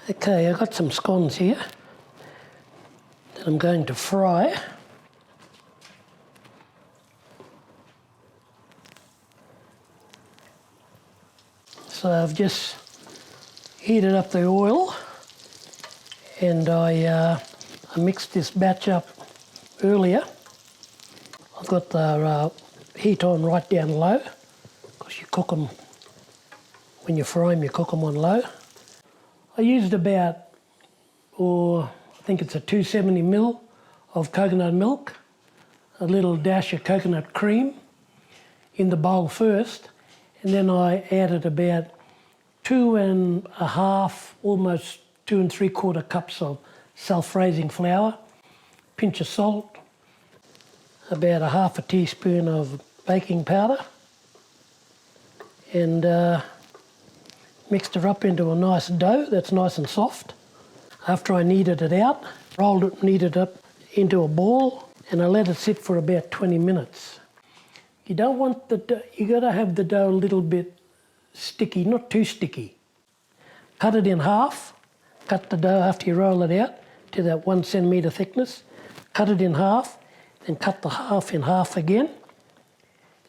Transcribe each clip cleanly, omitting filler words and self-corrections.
Okay, I've got some scones here that I'm going to fry. So I've just heated up the oil and I mixed this batch up earlier. I've got the heat on right down low because you cook them, when you fry them you cook them on low. I used about, I think it's a 270 ml of coconut milk, a little dash of coconut cream in the bowl first, and then I added about 2.5, almost 2 3/4 cups of self-raising flour, pinch of salt, about a half a teaspoon of baking powder, and mixed it up into a nice dough that's nice and soft. After I kneaded it out, rolled it, kneaded it up into a ball, and I let it sit for about 20 minutes. You don't want the dough, you got to have the dough a little bit sticky, not too sticky. Cut it in half, cut the dough after you roll it out to that 1 centimetre thickness, cut it in half, then cut the half in half again,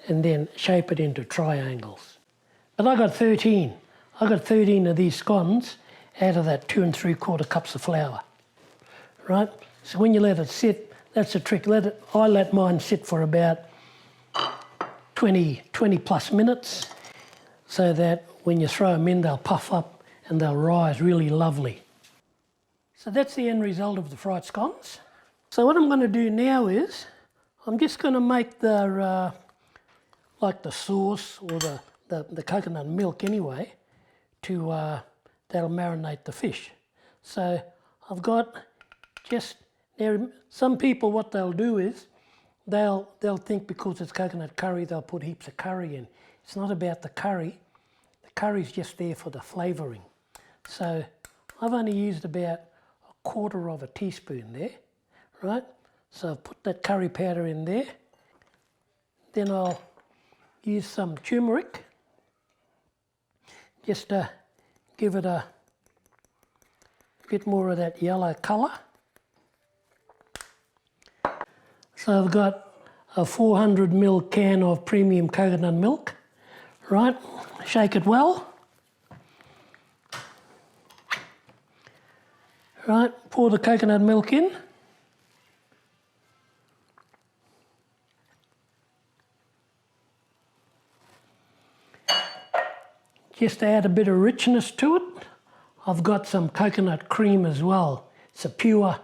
and then shape it into triangles. But I got 13 of these scones out of that 2 3/4 cups of flour, right? So when you let it sit, that's the trick. I let mine sit for about 20 plus minutes, so that when you throw them in, they'll puff up and they'll rise really lovely. So that's the end result of the fried scones. So what I'm going to do now is, I'm just going to make the, like the sauce or the coconut milk anyway, that'll marinate the fish. So I've got just, now some people what they'll do is, they'll think because it's coconut curry they'll put heaps of curry in. It's not about the curry. The curry's just there for the flavouring. So I've only used about 1/4 teaspoon there, right? So I've put that curry powder in there. Then I'll use some turmeric just to give it a bit more of that yellow colour. So I've got a 400 ml can of premium coconut milk, right? Shake it well. Right, pour the coconut milk in. Just to add a bit of richness to it, I've got some coconut cream as well. It's a pure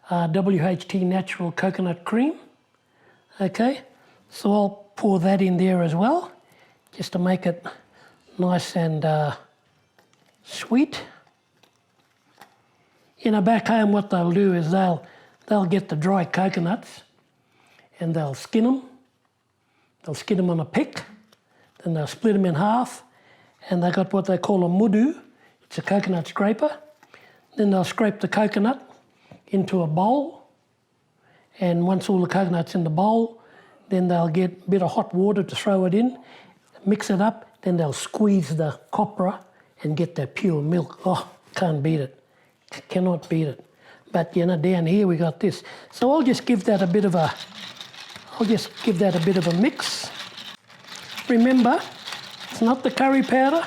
WHT natural coconut cream. Okay, so I'll pour that in there as well, just to make it nice and sweet. You know, back home what they'll do is they'll get the dry coconuts and they'll skin them. They'll skin them on a pick, then they'll split them in half, and they got what they call a mudu. It's a coconut scraper. Then they'll scrape the coconut into a bowl, and once all the coconut's in the bowl, then they'll get a bit of hot water to throw it in, mix it up, then they'll squeeze the copra and get that pure milk. Oh, can't beat it. Cannot beat it. But you know, down here we got this. So I'll just give that a bit of a mix. Remember, it's not the curry powder,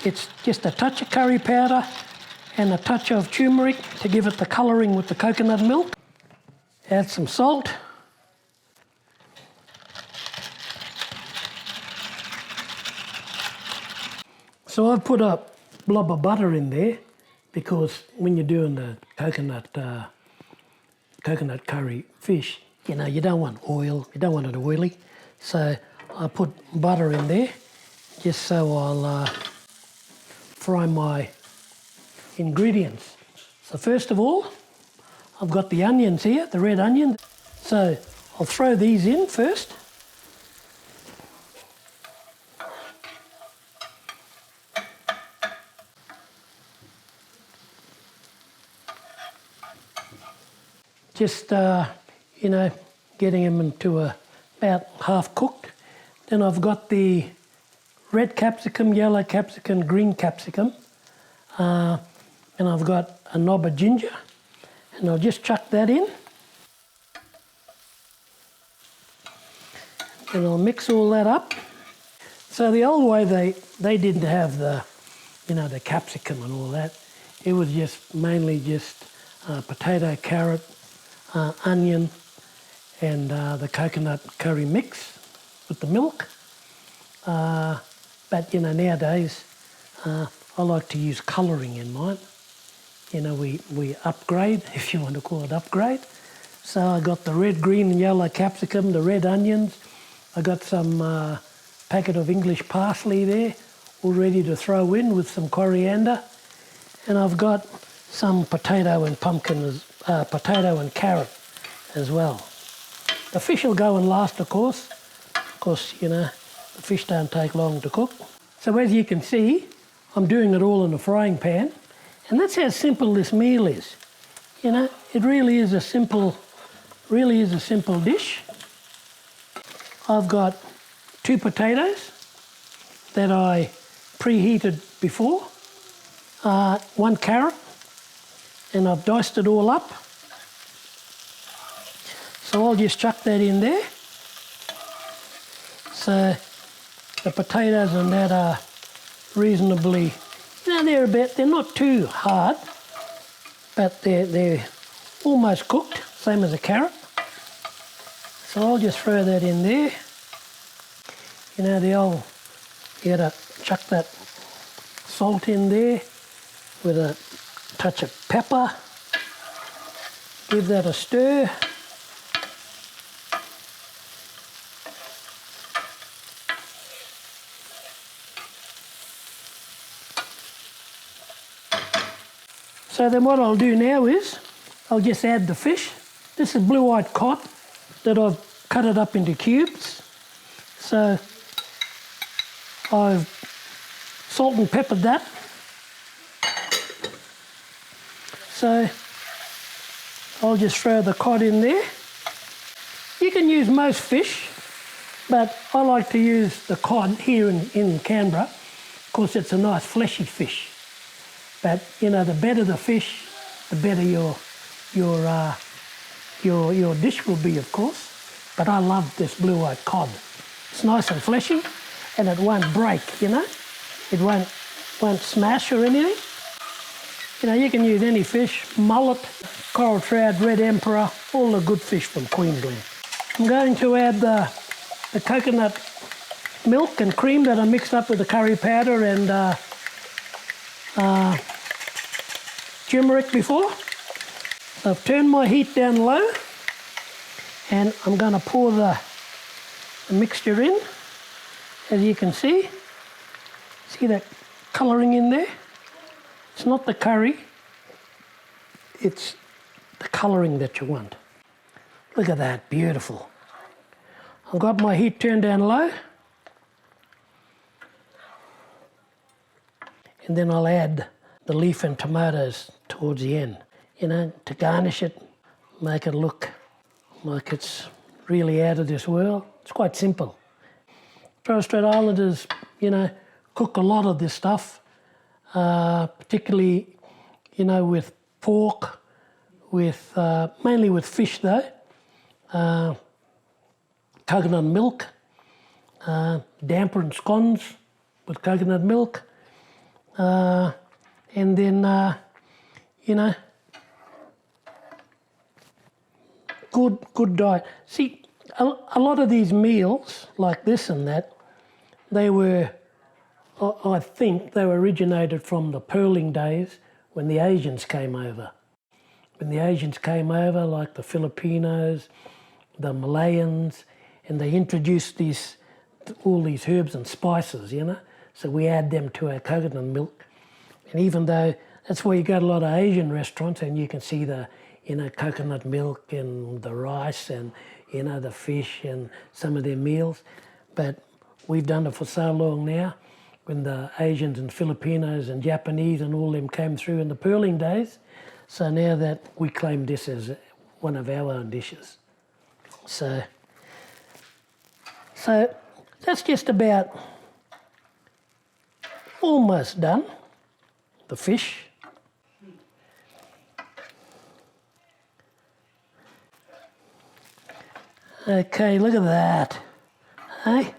it's just a touch of curry powder and a touch of turmeric to give it the colouring with the coconut milk. Add some salt. So I've put a blob of butter in there because when you're doing the coconut curry fish, you know, you don't want oil, you don't want it oily. So I put butter in there just so I'll fry my ingredients. So first of all, I've got the onions here, the red onions. So I'll throw these in first. Just, you know, getting them into about half cooked. Then I've got the red capsicum, yellow capsicum, green capsicum. Now And I've got a knob of ginger, and I'll just chuck that in. And I'll mix all that up. So the old way they didn't have the, the capsicum and all that. It was just mainly just potato, carrot, onion, and the coconut curry mix with the milk. But nowadays I like to use colouring in mine. We upgrade, if you want to call it upgrade. So I got the red, green and yellow capsicum, the red onions. I got some packet of English parsley there, all ready to throw in with some coriander. And I've got some potato and potato and carrot as well. The fish will go in last, of course. Of course, the fish don't take long to cook. So as you can see, I'm doing it all in a frying pan. And that's how simple this meal is. It really is a simple dish. I've got 2 potatoes that I preheated before, 1 carrot, and I've diced it all up. So I'll just chuck that in there. So the potatoes and that are reasonably, they're not too hard, but they're almost cooked, same as a carrot. So I'll just throw that in there. You gotta chuck that salt in there with a touch of pepper. Give that a stir. So then what I'll do now is I'll just add the fish. This is blue-eyed cod that I've cut it up into cubes. So I've salt and peppered that. So I'll just throw the cod in there. You can use most fish, but I like to use the cod here in Canberra. Of course, it's a nice fleshy fish. But the better the fish, the better your dish will be, of course. But I love this blue-eyed cod. It's nice and fleshy, and it won't break. It won't smash or anything. You can use any fish: mullet, coral trout, red emperor, all the good fish from Queensland. I'm going to add the coconut milk and cream that I mixed up with the curry powder and turmeric before. So I've turned my heat down low, and I'm going to pour the mixture in. As you can see that colouring in there? It's not the curry, it's the colouring that you want. Look at that, beautiful. I've got my heat turned down low. And then I'll add the leaf and tomatoes towards the end, to garnish it, make it look like it's really out of this world. It's quite simple. Torres Strait Islanders, cook a lot of this stuff, particularly, with pork, with mainly with fish though, coconut milk, damper and scones with coconut milk, and then, good diet. See, a lot of these meals, like this and that, I think they originated from the pearling days when the Asians came over. When the Asians came over, like the Filipinos, the Malayans, and they introduced all these herbs and spices, So we add them to our coconut milk. And even though that's why you go to a lot of Asian restaurants and you can see the, coconut milk and the rice and, the fish and some of their meals. But we've done it for so long now, when the Asians and Filipinos and Japanese and all them came through in the pearling days. So now that we claim this as one of our own dishes. So that's just about almost done, the fish. Okay, look at that. Hey?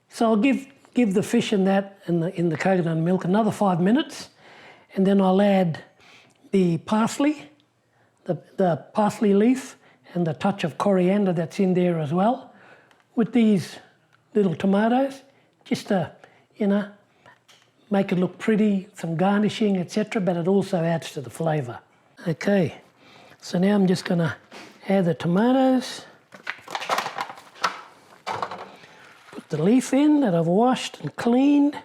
So I'll give the fish and that in the coconut milk another 5 minutes, and then I'll add the parsley, the parsley leaf, and the touch of coriander that's in there as well, with these little tomatoes, just to, you know, make it look pretty, some garnishing, etc., but it also adds to the flavour. Okay, so now I'm just going to add the tomatoes, put the leaf in that I've washed and cleaned.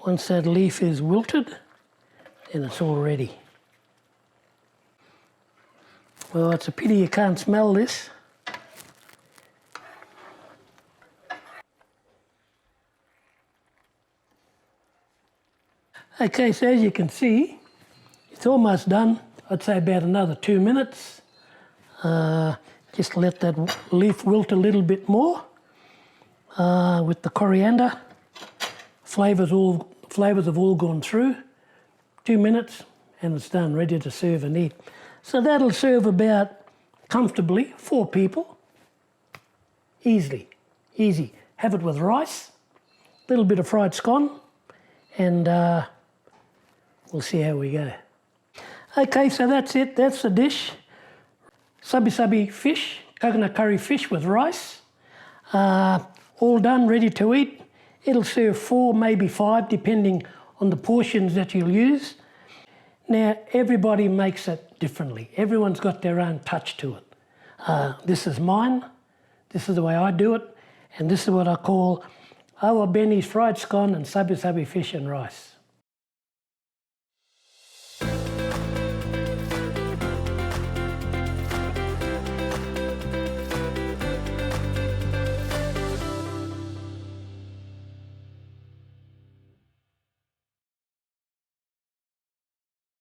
Once that leaf is wilted, then it's all ready. Well, it's a pity you can't smell this. Okay, so as you can see, it's almost done. I'd say about another 2 minutes. Just let that leaf wilt a little bit more with the coriander. Flavours have all gone through. 2 minutes and it's done, ready to serve and eat. So that'll serve about, comfortably, 4 people. Easily, easy. Have it with rice, a little bit of fried scone, and we'll see how we go. Okay, so that's it. That's the dish. Subbi Subbi fish, coconut curry fish with rice. All done, ready to eat. It'll serve 4, maybe 5, depending on the portions that you'll use. Now, everybody makes it differently. Everyone's got their own touch to it. This is mine. This is the way I do it. And this is what I call Awa Benny's fried scone and Subbi Subbi fish and rice.